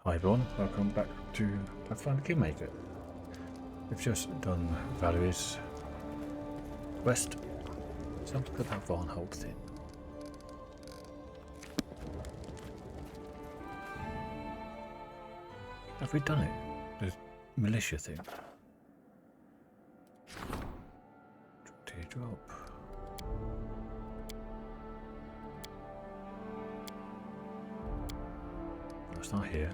Hi everyone, welcome back to Pathfinder Kingmaker. We've just done Valerie's quest. So to put that Von Holt thing. Have we done it? The militia thing. Drop. It's not here.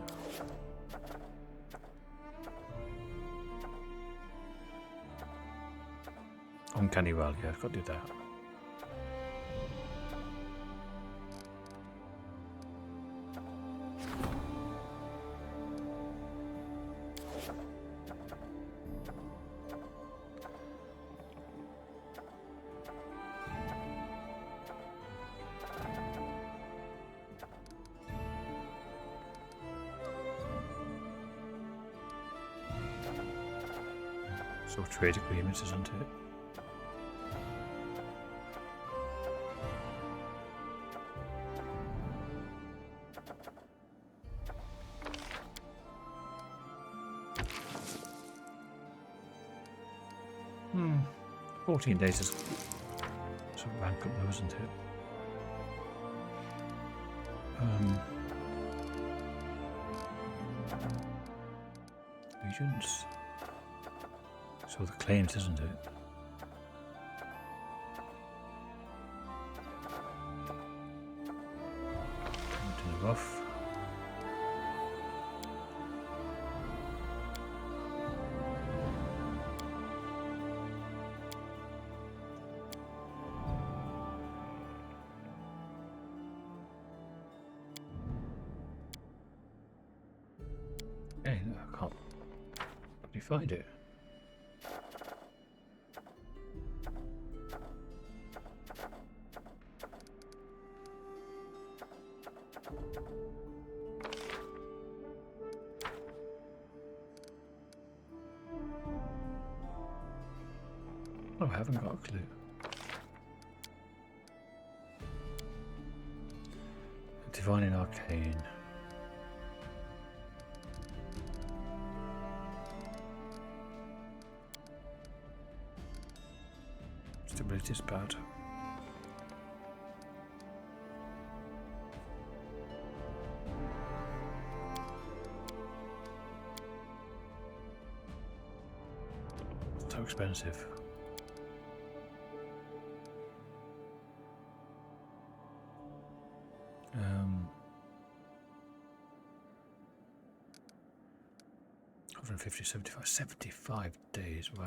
Uncanny Valley, yeah, I've got to do that. So trade agreements, isn't it? Hmm. 14 days is sort of rank up though, isn't it? Legions. So the claims, isn't it? Into the rough. Hey, no, I can't really find it. Oh, I haven't got a clue. Divine and Arcane. Stability is bad. It's so expensive. $150, 75 days, wow.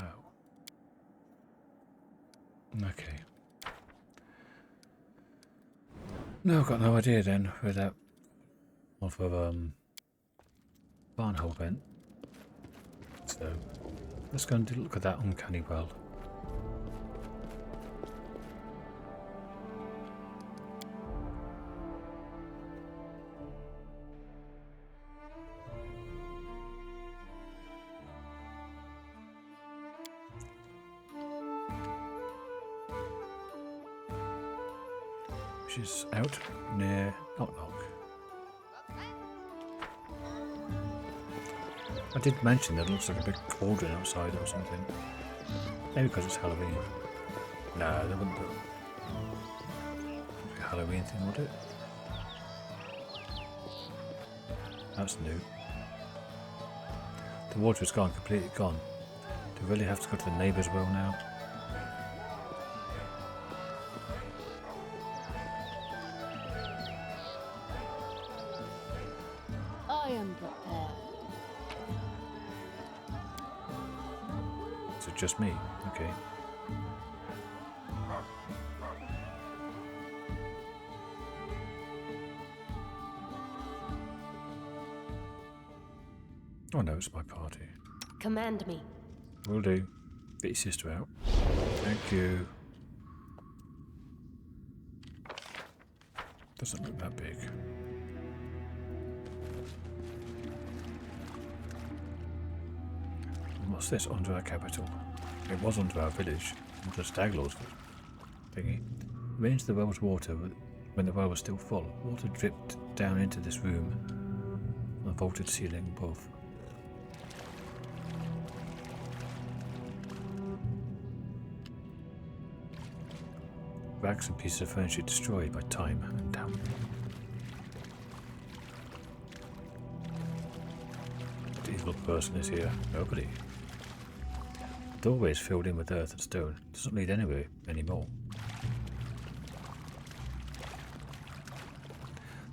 Okay. No, I've got no idea then where that off of Barnhole went. So let's go and look at that uncanny well. Which is out near Knock Knock. I did mention that it looks like a big cauldron outside or something. Maybe because it's Halloween. No, they wouldn't do a Halloween thing, would it? That's new. The water is gone, completely gone. Do we really have to go to the neighbour's well now? I am prepared. Is it just me? Okay. Oh no, it's my party. Command me. Will do. Get your sister out. Thank you. Doesn't look that big. What's this? Onto our capital. It was onto our village. Onto the Stag Lord's thingy. Arranged the well's water when the well was still full. Water dripped down into this room on a vaulted ceiling above. Rags and pieces of furniture destroyed by time and damp. What evil person is here? Nobody. The doorway is filled in with earth and stone. It doesn't lead anywhere anymore.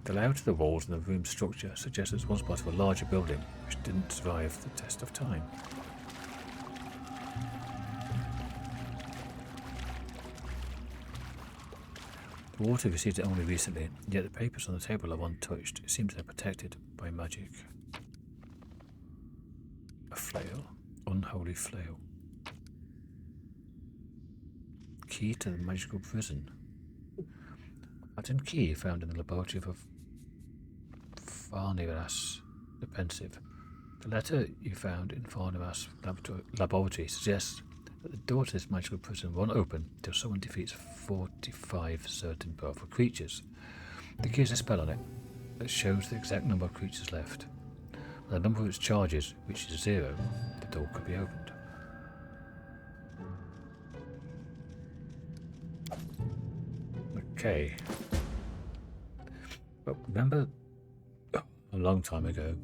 The layout of the walls and the room structure suggests it was once part of a larger building which didn't survive the test of time. The water received it only recently, yet the papers on the table are untouched. It seems they're protected by magic. A flail. Unholy flail. Key to the magical prison. Latin key found in the laboratory of Pharasma, the pensive. The letter you found in Pharasma's laboratory suggests that the door to this magical prison won't open until someone defeats 45 certain powerful creatures. The key has a spell on it that shows the exact number of creatures left. When the number of its charges reaches 0, the door could be opened. Okay. Well, remember a long time ago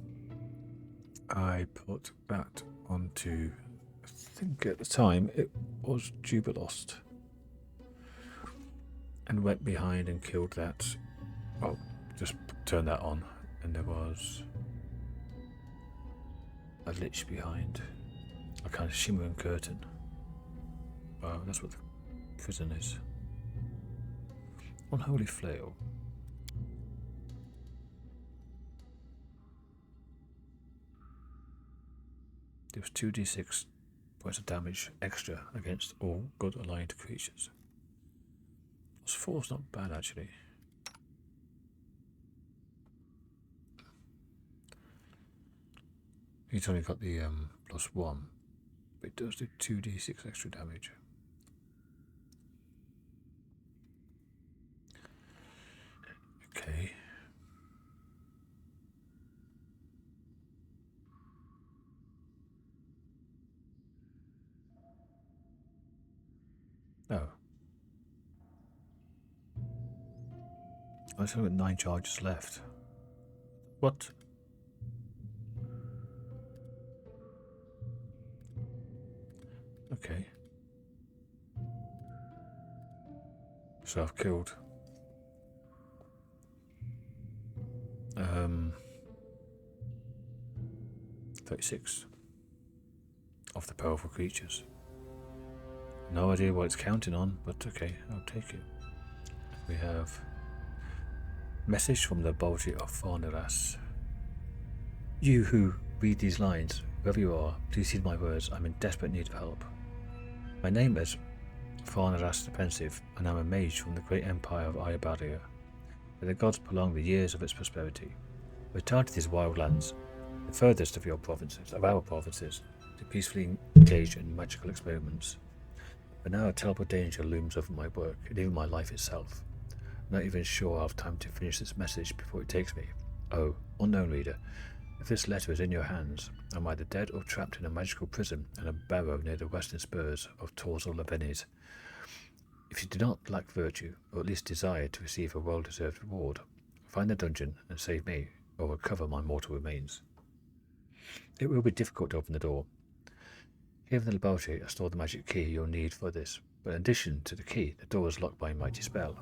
I put that onto, I think at the time it was Jubilost, and went behind and killed that. Well, just turned that on and there was a lich behind, a kind of shimmering curtain. Oh, that's what the prison is. Unholy flail. There was 2d6 points of damage extra against all good aligned creatures. +4 is not bad actually. He's only got the +1, but it does do 2d6 extra damage. Okay. Oh. I still got 9 charges left. What? Okay. So I've killed 36 of the powerful creatures. No idea what it's counting on, but okay, I'll take it. We have message from the laboratory of Pharasma. You who read these lines, whoever you are, please heed my words. I'm in desperate need of help. My name is Pharasma the Pensive, and I'm a mage from the great empire of Ayabaria. May the gods prolong the years of its prosperity. Return to these wild lands, the furthest of our provinces, to peacefully engage in magical experiments. But now a terrible danger looms over my work, and even my life itself. I'm not even sure I'll have time to finish this message before it takes me. Oh, unknown reader, if this letter is in your hands, I'm either dead or trapped in a magical prison in a barrow near the western spurs of Torzel-Lavenes. If you do not lack virtue, or at least desire to receive a well-deserved reward, find the dungeon and save me, or recover my mortal remains. It will be difficult to open the door. Here in the laboratory I store the magic key you'll need for this, but in addition to the key, the door is locked by a mighty spell.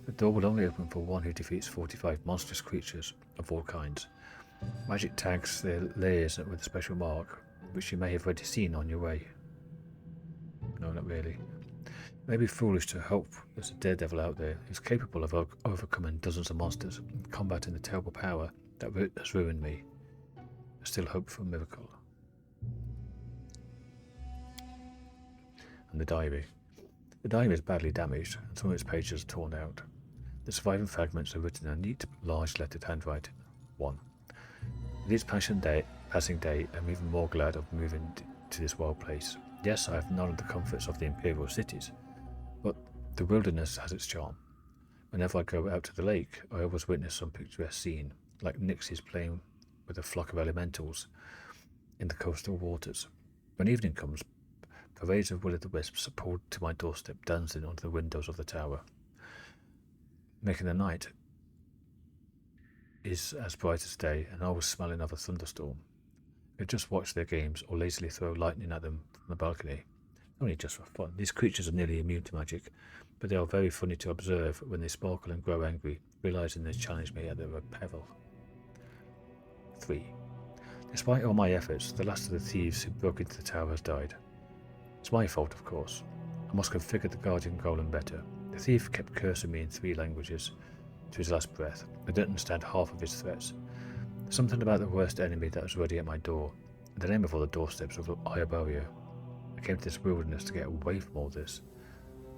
The door will only open for one who defeats 45 monstrous creatures of all kinds. Magic tags their layers with a special mark, which you may have already seen on your way. No, not really. It may be foolish to hope there's a daredevil out there who's capable of overcoming dozens of monsters and combating the terrible power that has ruined me. I still hope for a miracle. And the diary. The diary is badly damaged, and some of its pages are torn out. The surviving fragments are written in a neat, large lettered handwriting. 1. With each passing day, I'm even more glad of moving to this wild place. Yes, I have none of the comforts of the imperial cities, but the wilderness has its charm. Whenever I go out to the lake, I always witness some picturesque scene, like Nixie's playing with a flock of elementals in the coastal waters. When evening comes, parades of will-o'-the-wisps are pulled to my doorstep, dancing under the windows of the tower, making the night is as bright as day, and always smelling of a thunderstorm. I just watch their games or lazily throw lightning at them from the balcony. Only just for fun. These creatures are nearly immune to magic, but they are very funny to observe when they sparkle and grow angry, realizing they challenge me at their peril. 3. Despite all my efforts, the last of the thieves who broke into the tower has died. It's my fault, of course. I must configure the guardian golem better. The thief kept cursing me in 3 languages to his last breath. I didn't understand half of his threats. Something about the worst enemy that was ready at my door. In the name of all the doorsteps of Ayabaria, I came to this wilderness to get away from all this.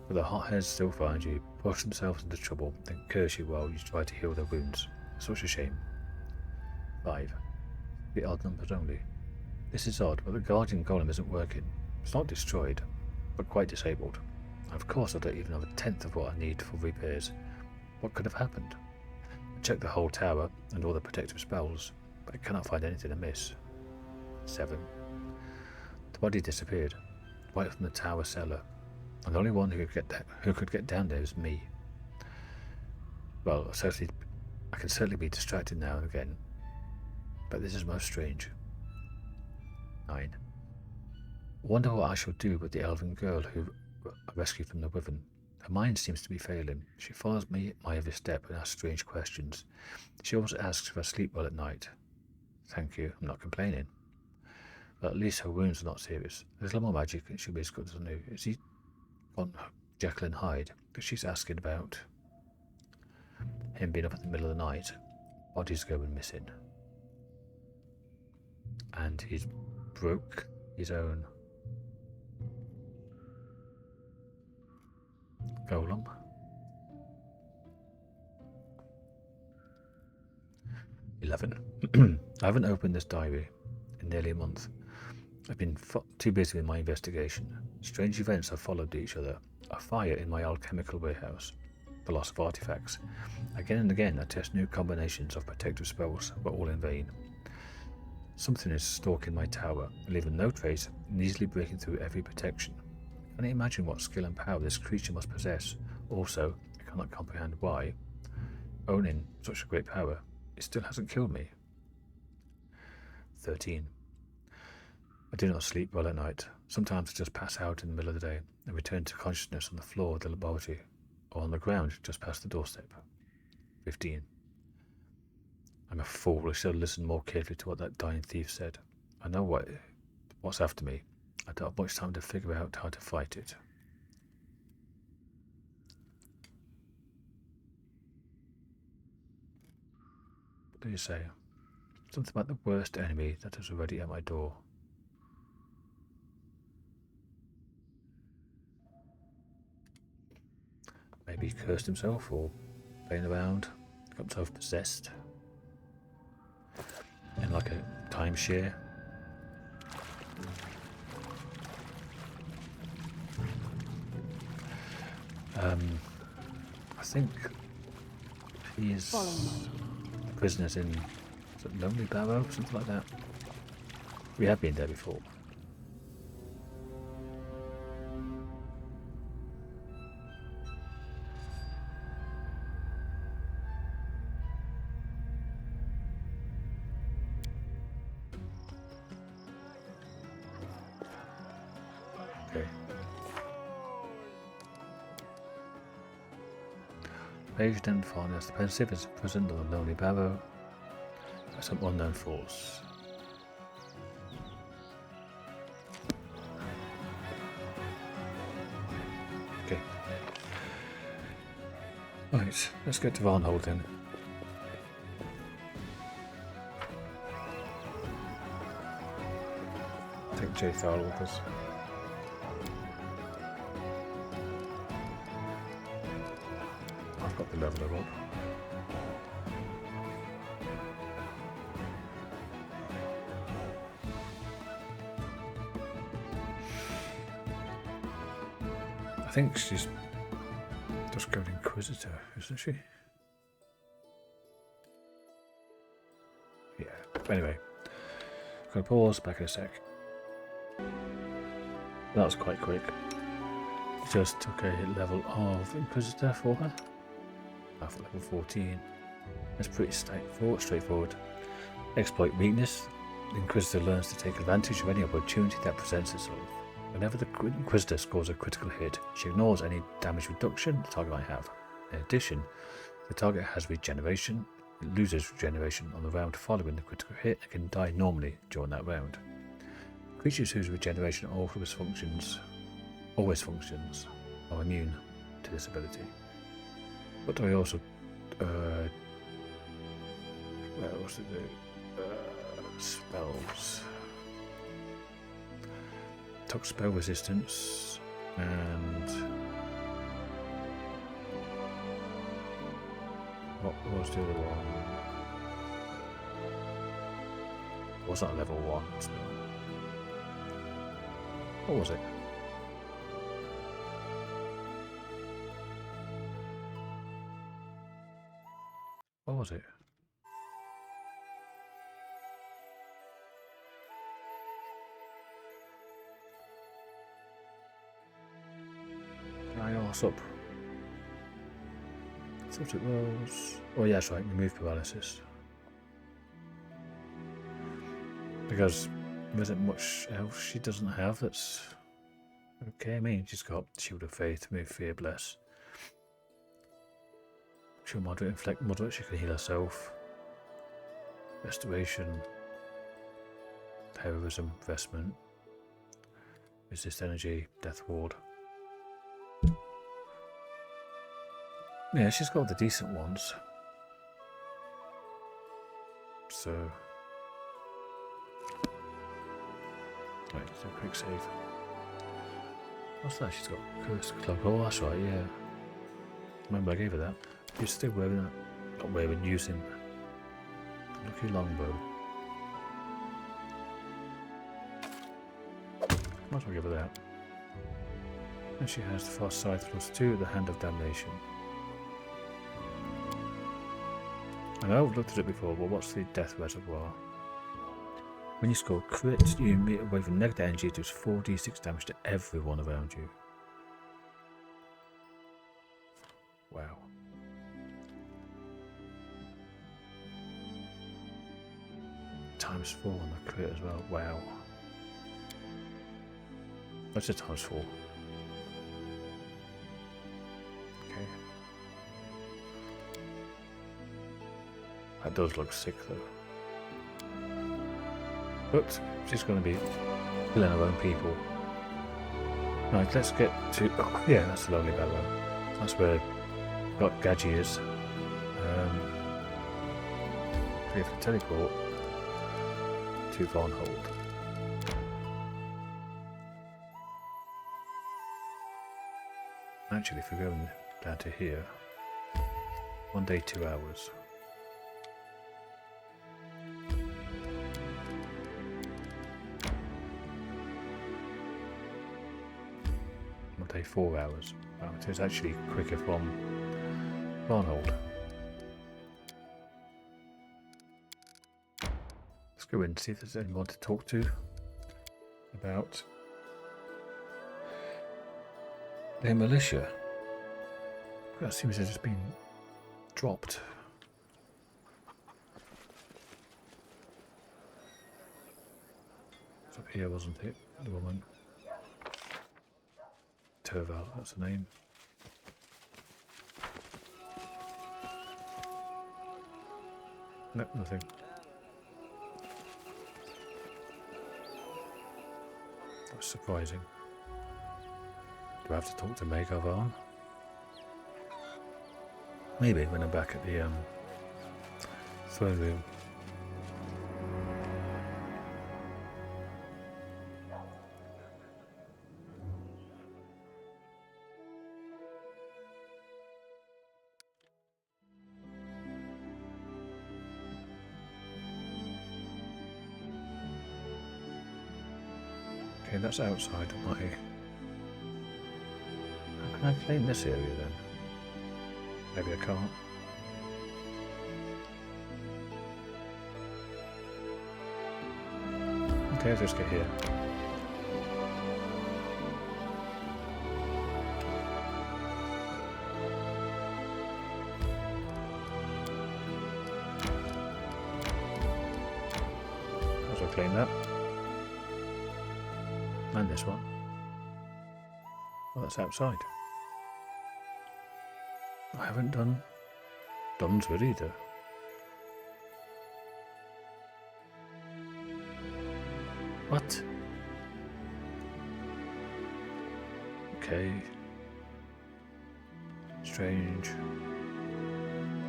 But the hotheads still find you, push themselves into trouble, then curse you while you try to heal their wounds. Such a shame. 5. The odd numbers only. This is odd, but the guardian golem isn't working. It's not destroyed, but quite disabled. Of course I don't even have a tenth of what I need for repairs. What could have happened? I checked the whole tower and all the protective spells, but I cannot find anything amiss. 7. The body disappeared, right from the tower cellar, and the only one who could get down there is me. Well, I can certainly be distracted now and again, but this is most strange. 9. I wonder what I shall do with the elven girl who I rescued from the wyvern. Her mind seems to be failing. She follows me at my every step and asks strange questions. She always asks if I sleep well at night. Thank you, I'm not complaining. But at least her wounds are not serious. A little more magic and she'll be as good as new. Is he on Jekyll and Hyde? Because she's asking about him being up in the middle of the night, bodies going missing, and he's broke his own golem. 11. I haven't opened this diary in nearly a month. I've been too busy with my investigation. Strange events have followed each other. A fire in my alchemical warehouse. The loss of artifacts. Again and again I test new combinations of protective spells, but all in vain. Something is stalking my tower, leaving no trace and easily breaking through every protection. Can you imagine what skill and power this creature must possess? Also, I cannot comprehend why, owning such a great power, it still hasn't killed me. 13. I do not sleep well at night. Sometimes I just pass out in the middle of the day and return to consciousness on the floor of the laboratory or on the ground just past the doorstep. 15. I'm a fool. I should have listened more carefully to what that dying thief said. I know what's after me. I don't have much time to figure out how to fight it. What do you say? Something about the worst enemy that is already at my door. Maybe he cursed himself or playing around, got himself possessed in like a timeshare. I think he is the prisoners in Lonely Barrow, something like that. We have been there before. Okay. Aged and fondness, the pensive is imprisoned on the Lonely Barrow by some unknown force. Okay. Right, let's get to Varnhold then. Take Jaethal with us. I've got the leveler up. I think she's just going Inquisitor, isn't she? Yeah. Anyway, gonna pause, back in a sec. That was quite quick. Just took a level of Inquisitor for her. After level 14. That's pretty straightforward. Exploit weakness. The Inquisitor learns to take advantage of any opportunity that presents itself. Whenever the Inquisitor scores a critical hit, she ignores any damage reduction the target might have. In addition, the target has regeneration. It loses regeneration on the round following the critical hit and can die normally during that round. Creatures whose regeneration always functions are immune to this ability. But I also what else to do? Spells. Took spell resistance and what was the other one? Was that level 1? What was it? What was it? Can I ask up? I thought it was... Oh yeah, that's right, remove paralysis. Because there isn't much else she doesn't have that's... Okay, I mean, she's got Shield of Faith, Remove Fear, Bless. She'll moderate, inflict moderate, she can heal herself. Restoration. Heroism, Investment. Resist Energy, Death Ward. Yeah, she's got the decent ones. So... Right, let's do a quick save. What's that? She's got Curse Cloak. Oh, that's right, yeah. Remember I gave her that. You're still wearing that. Not wearing, using. Lucky Longbow. Might as well give her that. And she has the Fast Scythe +2 at the Hand of Damnation. I know I've looked at it before, but what's the Death Reservoir? When you score crit, you emit a wave of negative energy that does 4d6 damage to everyone around you. Wow. ×4 on the crit as well. Wow. That's a ×4. Okay. That does look sick though. But she's going to be killing her own people. Right, let's get to... Oh, yeah, that's the Lonely Bellow. That's where got Gadgy is. We have to teleport to Varnhold. Actually, if we're going down to here, 1 day, 2 hours. Day 4 hours. Wow, it is actually quicker from Varnhold. Let's go in and see if there's anyone to talk to about their militia. That seems to have just been dropped. It's up here, wasn't it? The woman. Terval, that's the name. No, nothing. That's surprising. Do I have to talk to Megavarn? Maybe when I'm back at the throne room. Okay, that's outside of my... How can I claim this area then? Maybe I can't. Okay, let's just get here. I'll claim that. And this one. Oh, that's outside. I haven't done Dunswood either. What? Okay. Strange.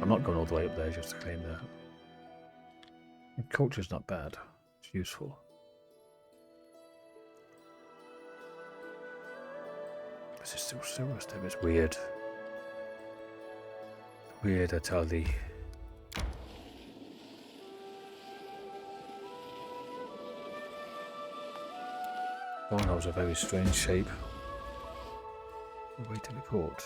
I'm not going all the way up there just to claim that. Culture's not bad. It's useful. This is still a step. It's weird. Weird, I tell thee. Barnhole's a very strange shape. Way to report.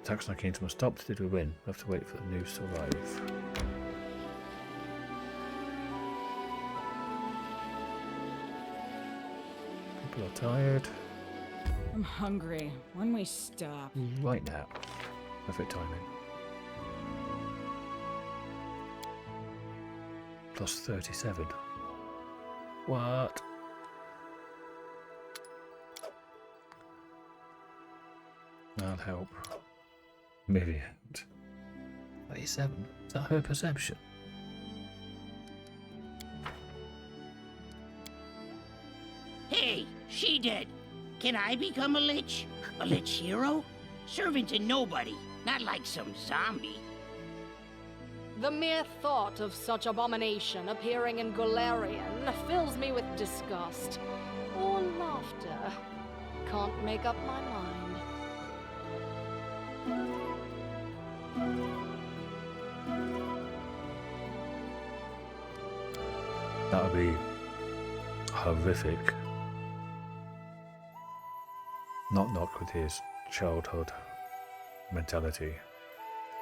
Attacks on our kingdom are stopped. Did we win? We have to wait for the news to arrive. People are tired. I'm hungry. When we stop? Right now. Perfect timing. Plus 37. What? That'll help. Maybe. 37? Is that her perception? Hey, she dead. Can I become a lich? A lich hero? Serving to nobody, not like some zombie. The mere thought of such abomination appearing in Golarion fills me with disgust. Or laughter. Can't make up my mind. That would be horrific. Knock with his childhood mentality.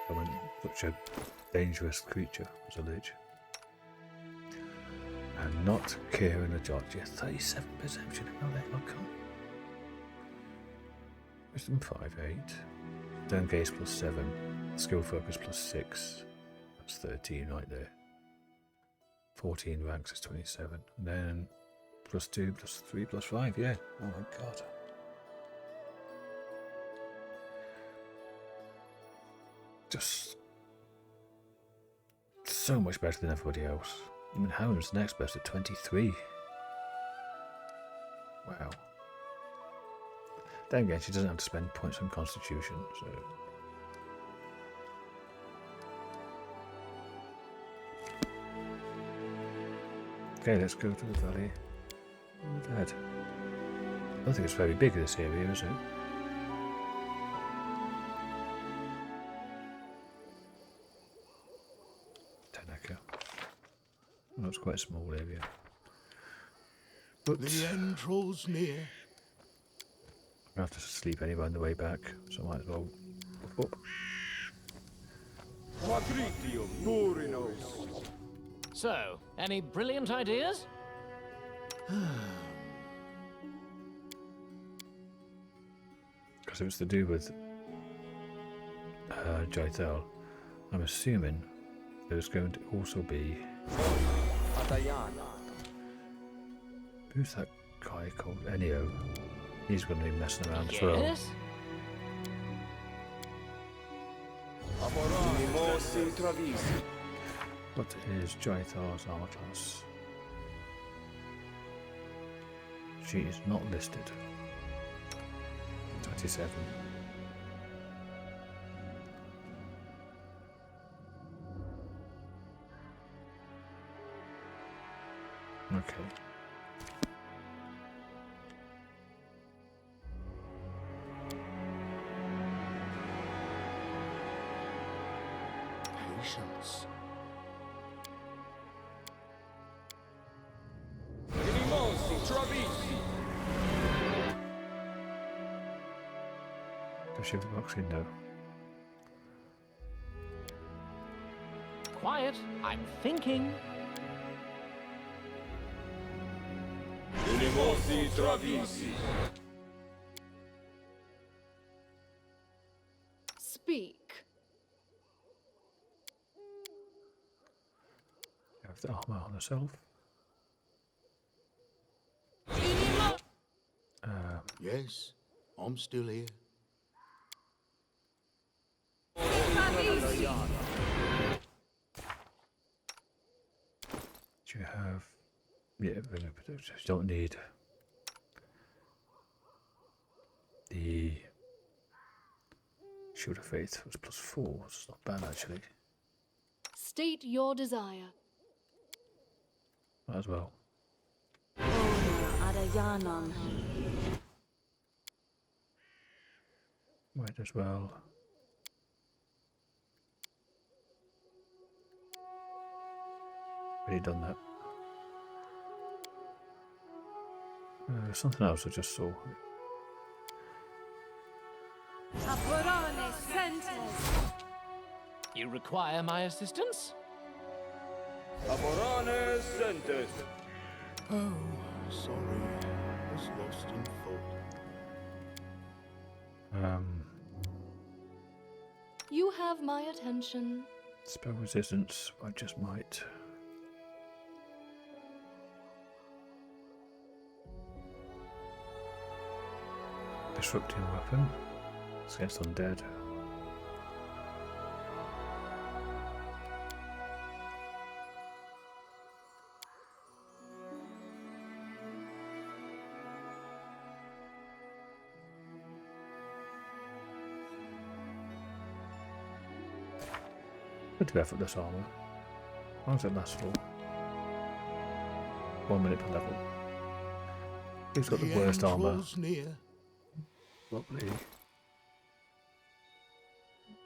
From such a dangerous creature as a lich. And not caring a jot. Yeah, 37 perception. How the hell come? Wisdom 5, 8. Stern gaze plus 7. Skill focus plus 6. That's 13 right there. 14 ranks is 27. And then plus 2, plus 3, plus 5. Yeah. Oh my god. Just so much better than everybody else. I mean, Harren's next best at 23. Wow. Then again, she doesn't have to spend points on Constitution, so. Okay, let's go to the valley. Dead. I don't think it's very big, this area, is it? Well, it's quite a small area. But the end draws near. I'm going to have to sleep anyway on the way back, so I might as well up. So, any brilliant ideas? Because it was to do with Jaethal, I'm assuming there's going to also be. Who's that guy called Enneo? He's going to be messing around as well. Yes? What is Jaethal's armor class? She is not listed. 27. Okay. Patience. Does she have a boxing? No. quiet. I'm thinking. Speak. Have the armor on herself. Yes, I'm still here. Do you have... Yeah, ring of protection. You don't need... The... Shield of Faith was +4. It's not bad, actually. State your desire. Might as well. Adayanon. Might as well. Already done that. Something else I just saw. You require my assistance? Oh, sorry. Was lost in thought. You have my attention. Spell resistance, I just might. Disrupting weapon. It's against undead. Could do effortless armor. How long does it last for? 1 minute per level. Who's got the worst end armor? draws near. Probably.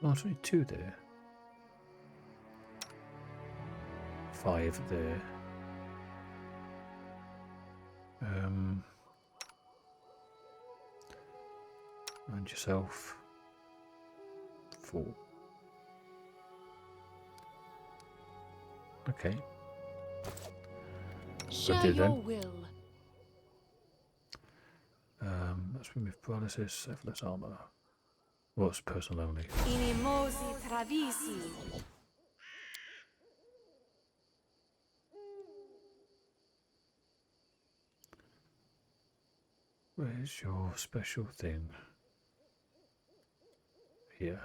Oh, there's only 2 there. 5 there. And yourself. 4. Okay. Share did your then. will. Let's remove paralysis, effortless armor. What's personal only? Inimosi travisi. Where's your special thing? Here.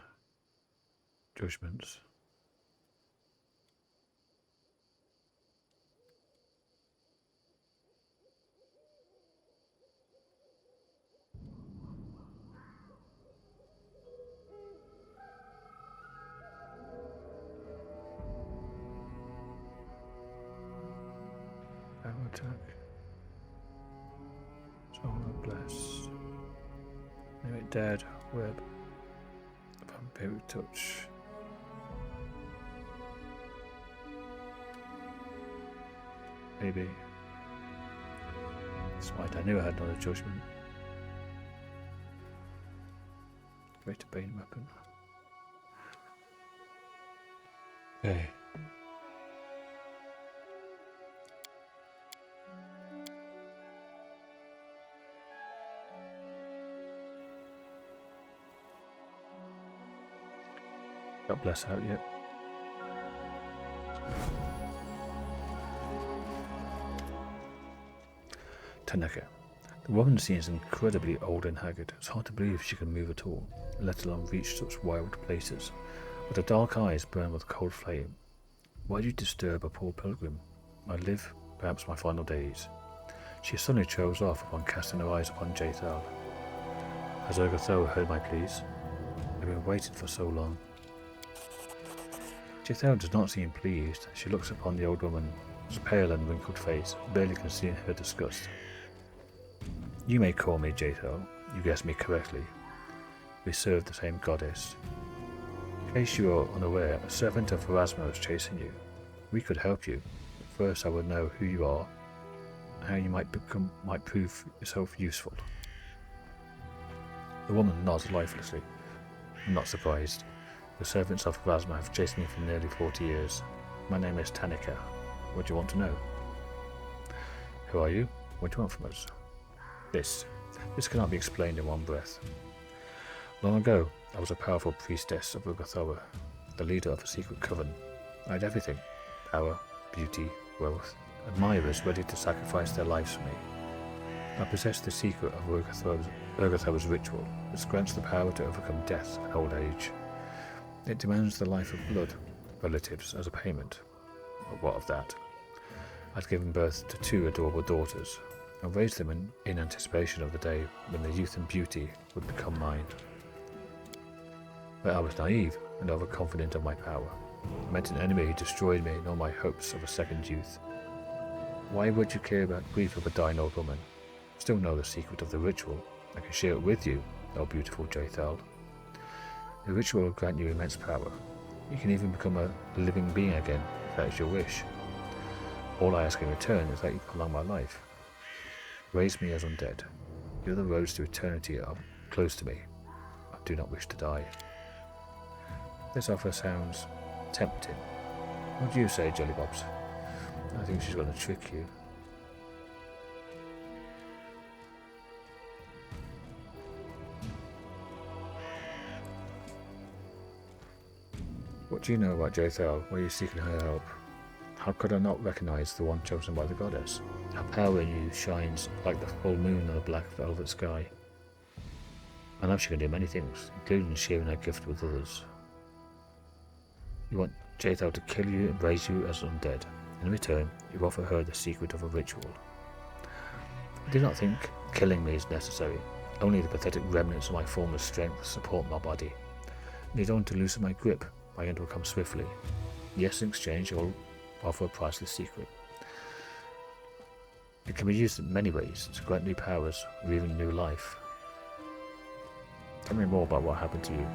Judgments. Power attack. Solar bless. Anyway, dead. Web. Vampiric touch. Maybe. Smite. I knew I had another judgment. Greater Bane weapon. Okay. Got bless out yet. Tanaka. The woman seems incredibly old and haggard. It's hard to believe she can move at all, let alone reach such wild places. But her dark eyes burn with cold flame. Why do you disturb a poor pilgrim? I live, perhaps my final days. She suddenly chose off upon casting her eyes upon Jaethal. Has Urgathoa heard my pleas? I've been waiting for so long. Jaethal does not seem pleased. She looks upon the old woman's pale and wrinkled face, barely concealing her disgust. You may call me Jaethal. You guessed me correctly. We serve the same goddess. In case you are unaware, a servant of Pharasma is chasing you. We could help you. First, I would know who you are, and how you might prove yourself useful. The woman nods lifelessly. I'm not surprised. The servants of Pharasma have chased me for nearly 40 years. My name is Tanika. What do you want to know? Who are you? What do you want from us? This cannot be explained in one breath. Long ago, I was a powerful priestess of Urgathoa, the leader of a secret coven. I had everything: power, beauty, wealth, admirers ready to sacrifice their lives for me. I possessed the secret of Urgathoa's ritual, which grants the power to overcome death and old age. It demands the life of blood relatives as a payment. But what of that? I'd given birth to 2 adorable daughters, and raised them in anticipation of the day when their youth and beauty would become mine. But I was naive and overconfident of my power. I met an enemy who destroyed me and all my hopes of a second youth. Why would you care about grief of a dying old woman? Still know the secret of the ritual. I can share it with you, O beautiful Jaethal. The ritual will grant you immense power. You can even become a living being again, if that is your wish. All I ask in return is that you prolong my life. Raise me as undead. The other roads to eternity are close to me. I do not wish to die. This offer sounds tempting. What do you say, Jollybobs? I think she's going to trick you. What do you know about Jaethal? Why are you seeking her help? How could I not recognize the one chosen by the goddess? Her power in you shines like the full moon on a black velvet sky. I know she can do many things, including sharing her gift with others. You want Jaethal to kill you and raise you as undead. In return, you offer her the secret of a ritual. I do not think killing me is necessary. Only the pathetic remnants of my former strength support my body. I need only to loosen my grip. My end will come swiftly. Yes, in exchange, I will offer a priceless secret. It can be used in many ways to grant new powers or even new life. Tell me more about what happened to you.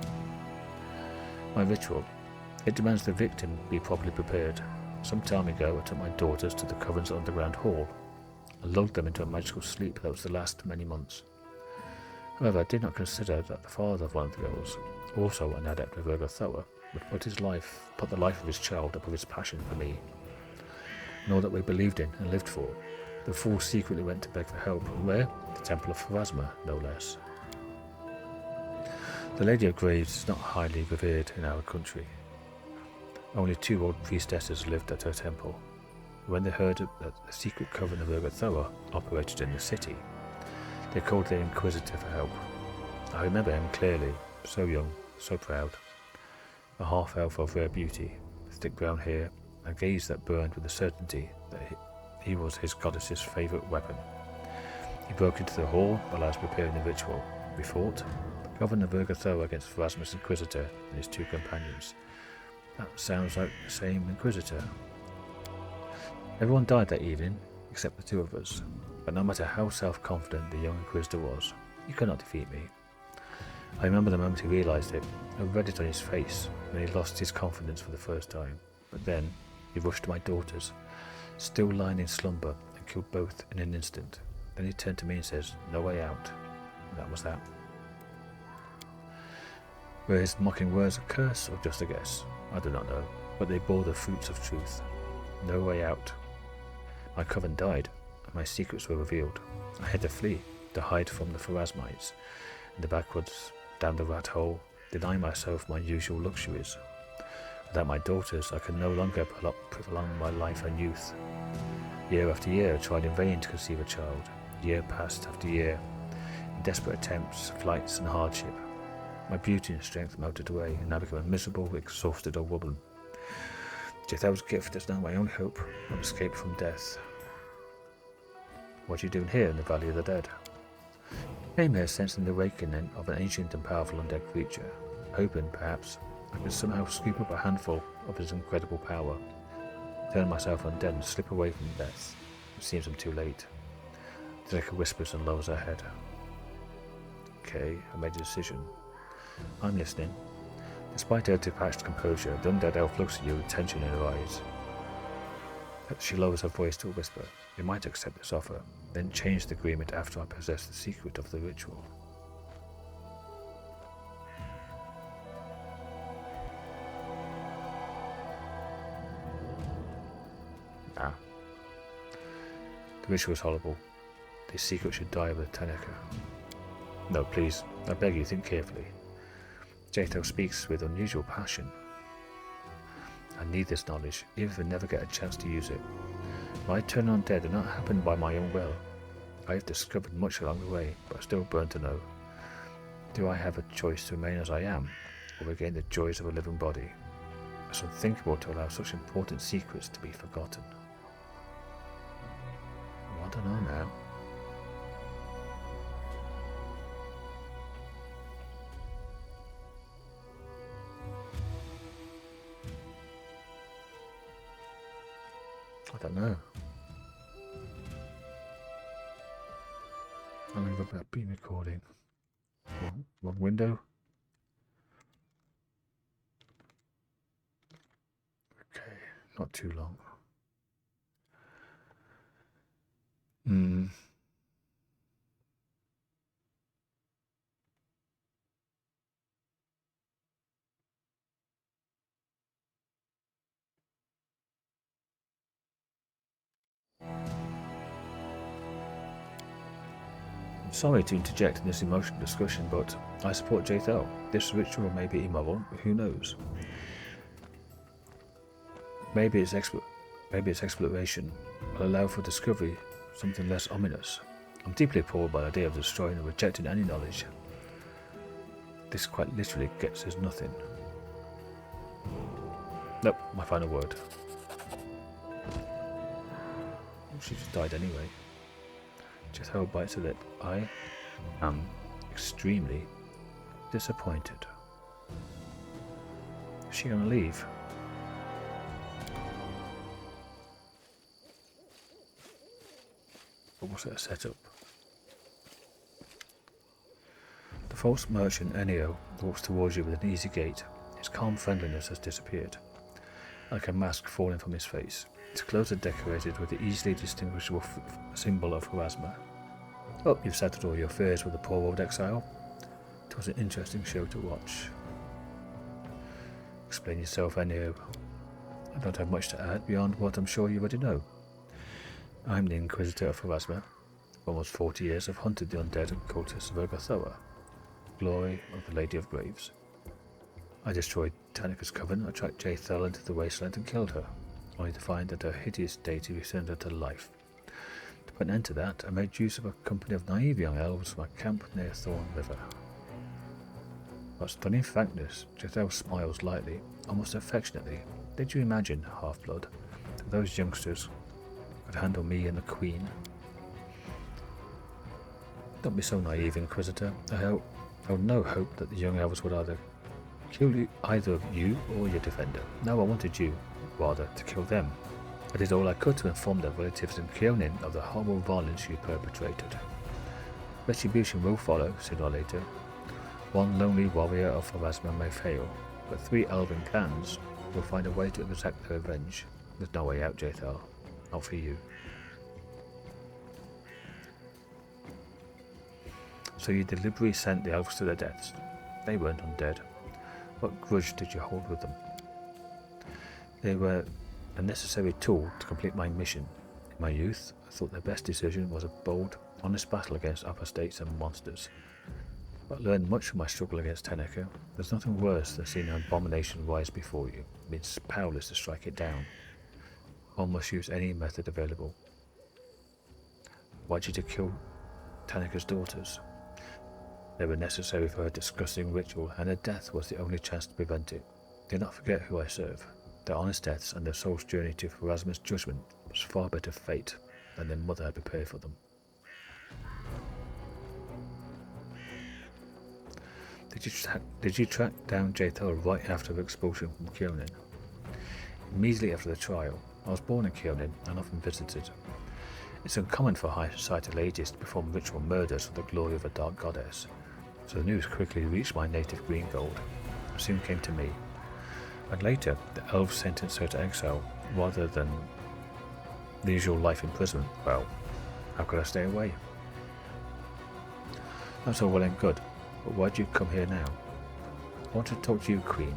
My ritual. It demands the victim be properly prepared. Some time ago, I took my daughters to the coven's underground hall. I lulled them into a magical sleep that was to last many months. However, I did not consider that the father of one of the girls, also an adept of Urgathoa, would put the life of his child above his passion for me, and all that we believed in and lived for. The fool secretly went to beg for help. Where? The Temple of Pharasma, no less. The Lady of Graves is not highly revered in our country. Only 2 old priestesses lived at her temple. When they heard that the secret coven of Urgathoa operated in the city, they called their Inquisitor for help. I remember him clearly, so young, so proud. A half-elf of rare beauty, with thick brown hair, a gaze that burned with the certainty that he was his goddess's favourite weapon. He broke into the hall while I was preparing the ritual. We fought, the Governor of Urgathoa against Pharasma's Inquisitor and his 2 companions. That sounds like the same Inquisitor. Everyone died that evening, except the 2 of us, but no matter how self-confident the young Inquisitor was, he could not defeat me. I remember the moment he realised it. I read it on his face when he lost his confidence for the first time. But then he rushed to my daughters, still lying in slumber, and killed both in an instant. Then he turned to me and says, "No way out." And that was that. Were his mocking words a curse or just a guess? I do not know, but they bore the fruits of truth. No way out. My coven died, and my secrets were revealed. I had to flee, to hide from the Pharasmites, in the backwoods, down the rat hole, denying myself my usual luxuries. Without my daughters, I could no longer prolong my life and youth. Year after year, I tried in vain to conceive a child. Year passed after year, in desperate attempts, flights and hardship. My beauty and strength melted away, and I became a miserable, exhausted old woman. Jaethal's gift is now my only hope of escape from death. What are you doing here in the Valley of the Dead? I came here sensing the awakening of an ancient and powerful undead creature, hoping, perhaps, I could somehow scoop up a handful of his incredible power, turn myself undead and slip away from death. It seems I'm too late. Zeka whispers and lowers her head. Okay, I made a decision. I'm listening. Despite her detached composure, the undead elf looks at you with tension in her eyes. She lowers her voice to a whisper. You might accept this offer, then change the agreement after I possess the secret of the ritual. Nah. The ritual is horrible. The secret should die with Teneca. No, please, I beg you, think carefully. Jaethal speaks with unusual passion. I need this knowledge, even if I never get a chance to use it. My turn undead did not happen by my own will. I have discovered much along the way, but I still burn to know. Do I have a choice to remain as I am, or regain the joys of a living body? It's unthinkable to allow such important secrets to be forgotten. Well, I don't know now. I don't know. I'm going to look at that beam recording. Wrong window. Okay, not too long. I'm sorry to interject in this emotional discussion, but I support Jaethal. This ritual may be immoral, but who knows? Maybe its exploration will allow for discovery of something less ominous. I'm deeply appalled by the idea of destroying and rejecting any knowledge. This quite literally gets us nothing. Nope, my final word. She just died anyway. Jaethal bites her lip. I am extremely disappointed. Is she gonna leave? Or was it a setup? The false merchant Enneo walks towards you with an easy gait. His calm friendliness has disappeared, like a mask falling from his face. His clothes are decorated with the easily distinguishable symbol of Pharasma. Oh, you've settled all your fears with the poor old exile. It was an interesting show to watch. Explain yourself, Enneo. I don't have much to add beyond what I'm sure you already know. I'm the Inquisitor of Pharasma. For almost 40 years I've hunted the undead and cultists of Urgathoa, glory of the Lady of Graves. I destroyed Teneca's coven, I tracked Jaethal into the wasteland and killed her, only to find that her hideous deity returned her to life. To put an end to that, I made use of a company of naive young elves from a camp near Thorn River. What stunning frankness! Jaethal smiles lightly, almost affectionately. Did you imagine, half-blood, that those youngsters could handle me and the Queen? Don't be so naive, Inquisitor. I held no hope that the young elves would either kill either you or your defender. No, I wanted you, rather, to kill them. I did all I could to inform their relatives in Kyonin of the horrible violence you perpetrated. Retribution will follow, sooner or later. One lonely warrior of Pharasma may fail, but 3 elven clans will find a way to exact their revenge. There's no way out, Jaethal. Not for you. So you deliberately sent the elves to their deaths. They weren't undead. What grudge did you hold with them? They were a necessary tool to complete my mission. In my youth, I thought their best decision was a bold, honest battle against apostates and monsters. But I learned much from my struggle against Teneca. There's nothing worse than seeing an abomination rise before you. It means powerless to strike it down. One must use any method available. Why did you kill Teneca's daughters? They were necessary for her disgusting ritual, and her death was the only chance to prevent it. Do not forget who I serve. Their honest deaths and their soul's journey to Pharasma's judgment was far better fate than their mother had prepared for them. Did you track down Jaethal right after her expulsion from Kyonin? Immediately after the trial. I was born in Kyonin and often visited. It's uncommon for high societal ages to perform ritual murders for the glory of a dark goddess, so the news quickly reached my native Greengold, and soon came to me. And later, the elves sentenced her to exile, rather than the usual life imprisonment. Well, how could I stay away? That's all well and good, but why do you come here now? I want to talk to you, Queen.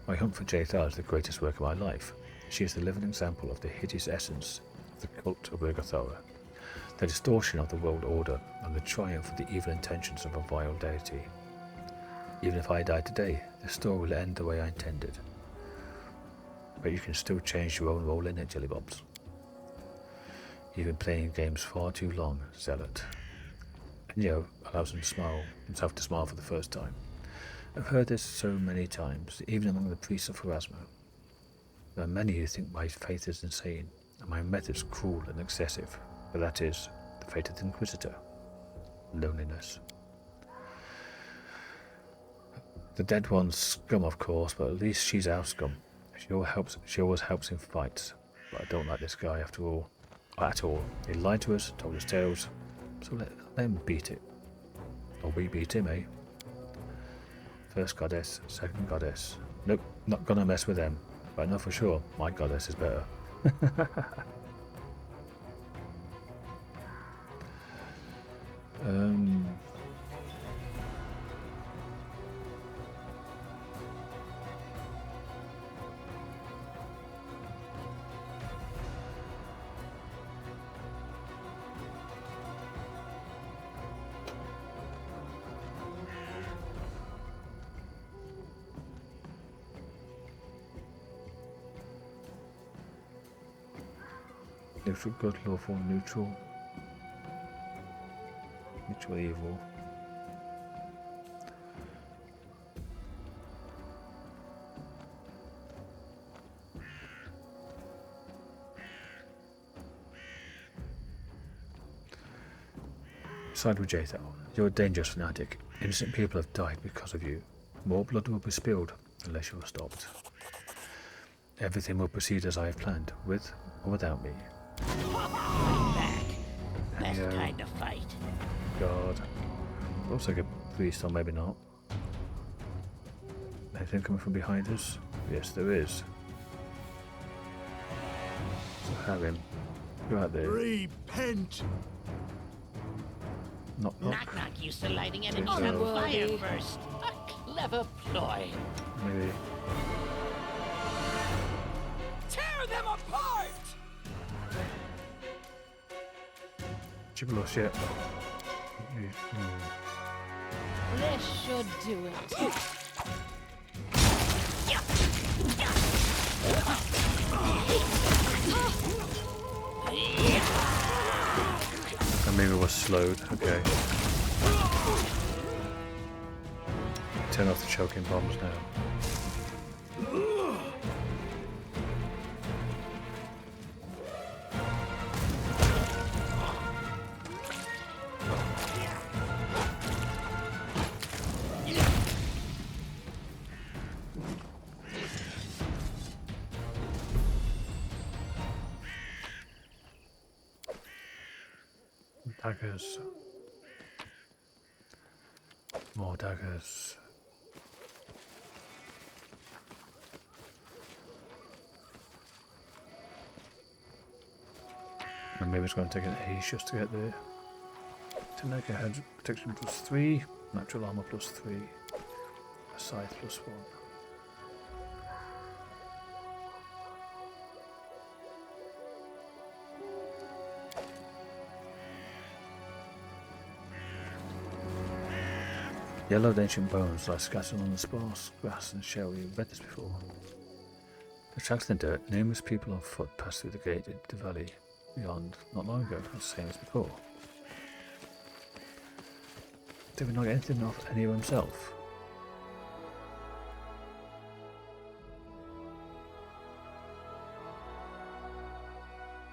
My hunt for Jaethal is the greatest work of my life. She is the living example of the hideous essence of the cult of Urgathoa, the distortion of the world order, and the triumph of the evil intentions of a vile deity. Even if I die today, the story will end the way I intended. But you can still change your own role in it, Jellybobs. You've been playing games far too long, Zealot. Enneo allows himself to smile for the first time. I've heard this so many times, even among the priests of Pharasma. There are many who think my faith is insane, and my methods cruel and excessive, but that is the fate of the Inquisitor. Loneliness. The dead one's scum, of course, but at least she's our scum. She always helps in fights, but I don't like this guy after all. At all. He lied to us, told us tales, so let him beat it. Or we beat him, eh? First goddess, second goddess. Nope, not gonna mess with them. But I know for sure my goddess is better. Neutral good, lawful, neutral. Neutral evil. Side with Jaethal. You're a dangerous fanatic. Innocent people have died because of you. More blood will be spilled unless you are stopped. Everything will proceed as I have planned, with or without me. Back. Best kind of fight. God. Looks like a priest, or maybe not. Anything coming from behind us? Yes, there is. So have him. Go out there. Repent! Knock, knock. Knock knock used to lighting enemies Think on so. fire first. A clever ploy. Maybe. Tear them apart! Gibble shit. This should do it. And maybe it was slowed. Okay. Turn off the choking bombs now. Daggers. More daggers. And maybe it's going to take an age just to get there. Kingmaker head protection +3, natural armor +3, a scythe +1. Yellowed ancient bones lie scattered on the sparse grass and shell. You've read this before. The tracks in the dirt. Numerous people on foot passed through the gate into the valley beyond not long ago. The same as before. Did we not get anything off Enneo himself?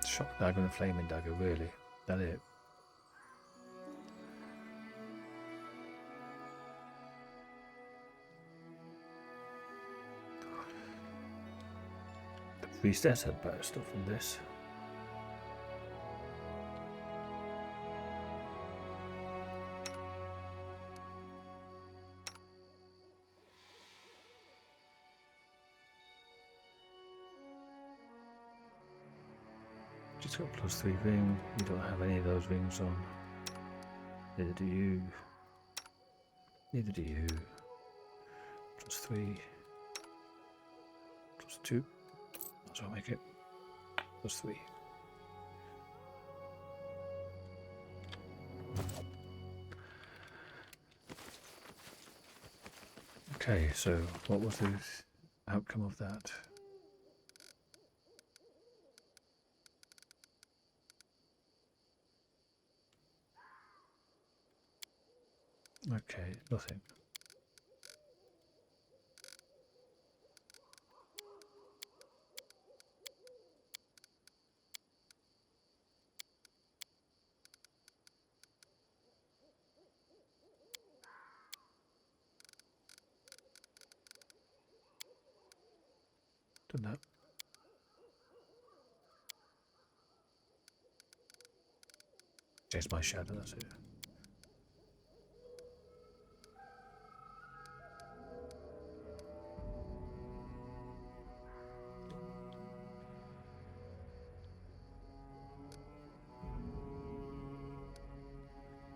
Shock dagger and flaming dagger, really? That it? Priestess had better stuff than this. Just got +3 ring. You don't have any of those rings on. Neither do you. Neither do you. +3. +2. So I'll make it +3. Okay, so what was the outcome of that? Okay, nothing. Done that. Change my shadow, that's it.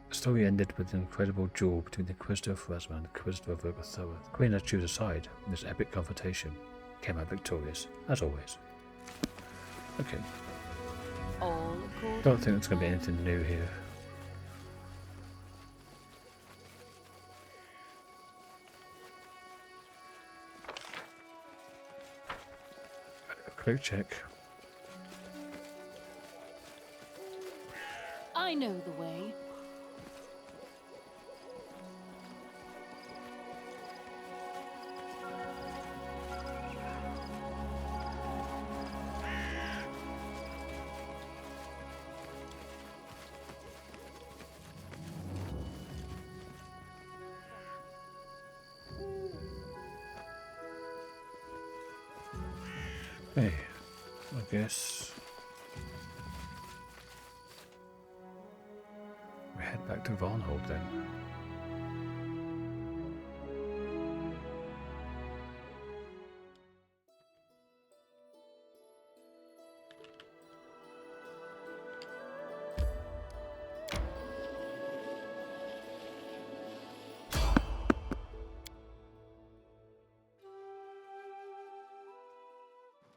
The story ended with an incredible duel between the Inquisitor of Pharasma and the Inquisitor of Urgathoa. The Queen had to choose a side in this epic confrontation. Came out victorious, as always. Okay. All according Don't think there's going to be anything new here. A quick check. I know the way. Hey, I guess we head back to Varnhold then.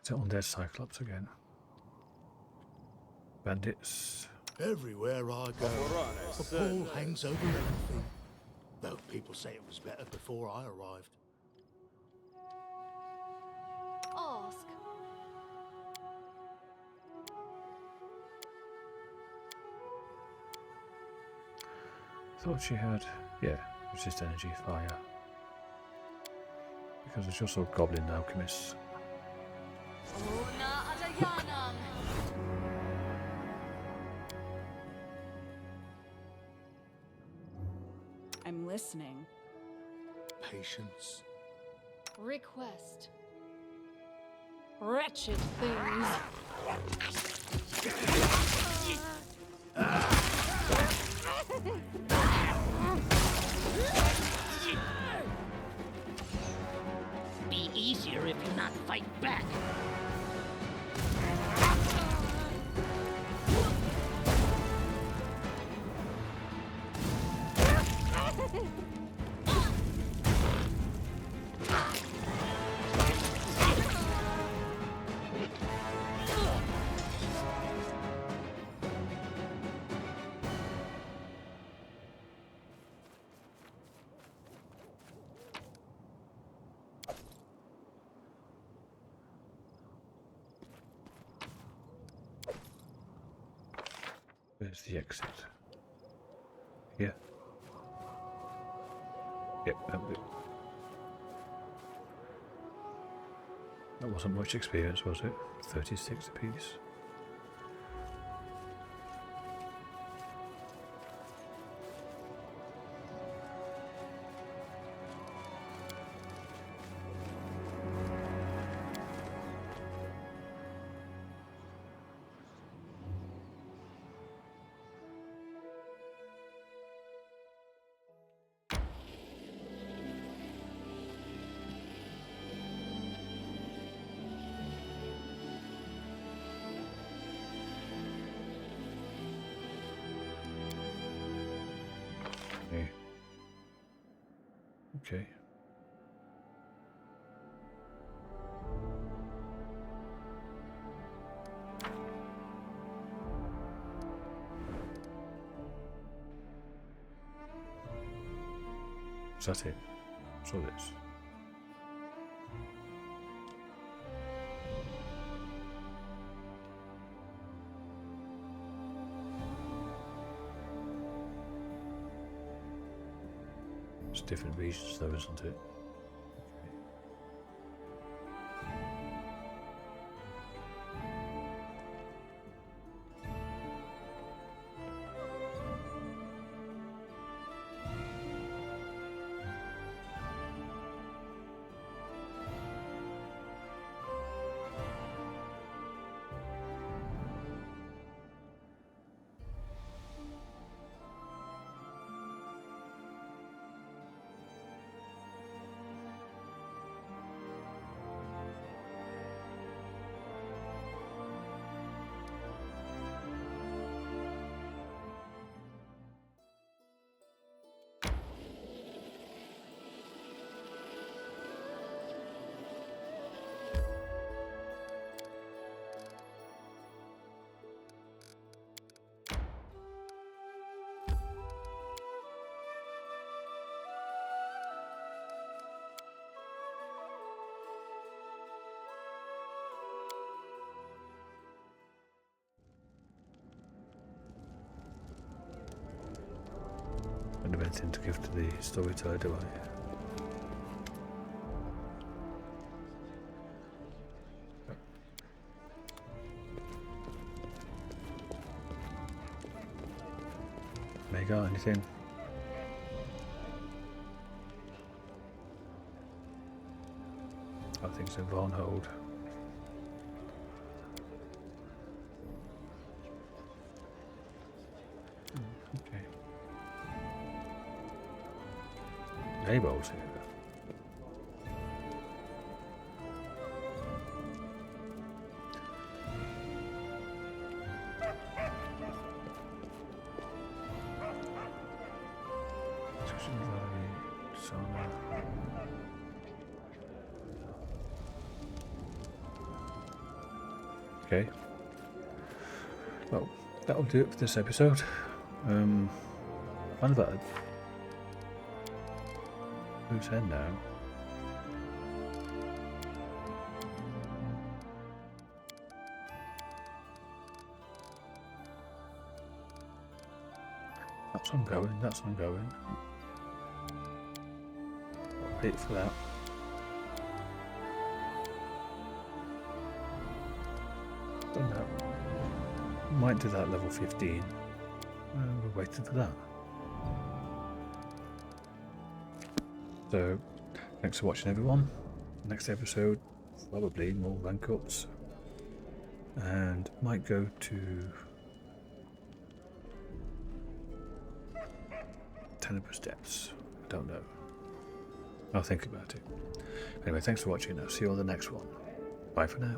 Is it undead Cyclops again? Bandits. Everywhere I go, a pall hangs over everything. Though people say it was better before I arrived. Ask. Thought she had, yeah, resist energy, fire. Because there's also goblin alchemists. Una Adayanam. I'm listening. Patience. Request. Wretched things. Be easier if you not fight back. Where's the exit? Here. Yep, that wasn't much experience, was it? 36 apiece. Is that it? That's all it is. It's different regions though, isn't it? I don't have anything to give to the storyteller, do I? Mega, anything? I think so, on hold. Okay. Labels here. Okay. Well, that'll do it for this episode. Kind of a loose end now. That's ongoing, that's ongoing. Wait for that. Don't know. Might do that level 15. We're waiting for that. So, thanks for watching everyone. Next episode, probably more rank ups. And might go to Tenebrous Depths. I don't know. I'll think about it. Anyway, thanks for watching. I'll see you on the next one. Bye for now.